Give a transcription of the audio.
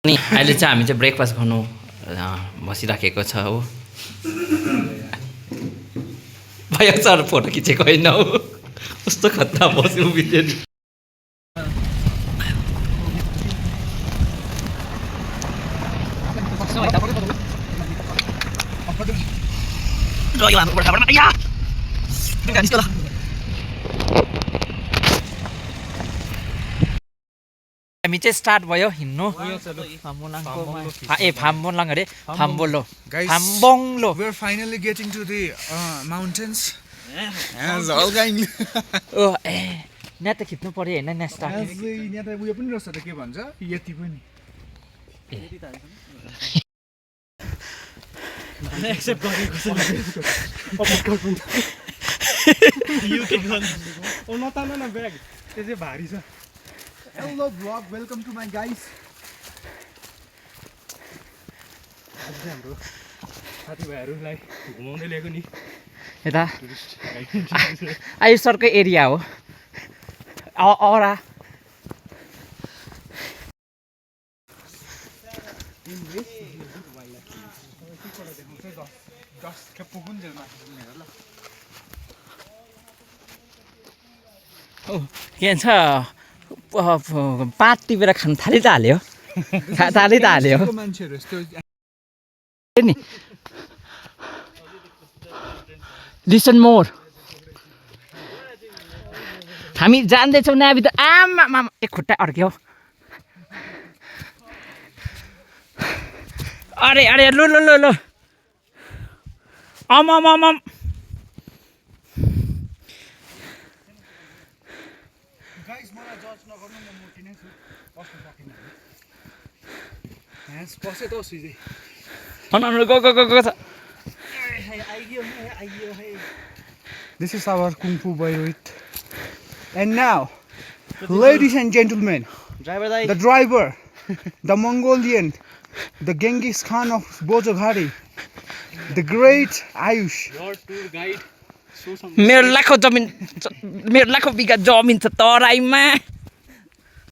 अनि अहिले चाहिँ हामी चाहिँ ब्रेकफास्ट गर्नु बसिराखेको छ हो भैया सर फोटो खिचेको होइन हो कस्तो खतरा बस्यो उभिले नि हामी चाहिँ स्टार्ट भयो हिँड्नु फामबोलाङ अरे फामबोलो फामबोङलो We are finally getting to the mountains. ओ ए यहाँ त खिच्नु पर्यो होइन नेस्टा यहाँ त उयो पनि रहेछ त के भन्छ यति पनि एक्सेप्ट गरेको छ ओ नतान न ब्याग त्यो चाहिँ भारी छ Hello vlog, welcome to my guys. आज चाहिँ हाम्रो साथीभाइहरूलाई घुमाउँदै ल्याएको नि यता आयुष सरकै एरिया हो औरा के भन्छ पात टिपेर खान थाली त हाल्यो थाली त हाल्यो नि लिसन मोर हामी जान्दैछौँ नाभी त आमा एक खुट्टा अड्क्यो अरे अरे लु लु लु लु अम Go. This is our Kung Fu boy Rohit. And now, ladies and gentlemen, the driver, the Mongolian, the Genghis Khan of Bojoghari, the great Ayush. Your tour guide. मेरो लाखौँ बिघा जमिन छ तराईमा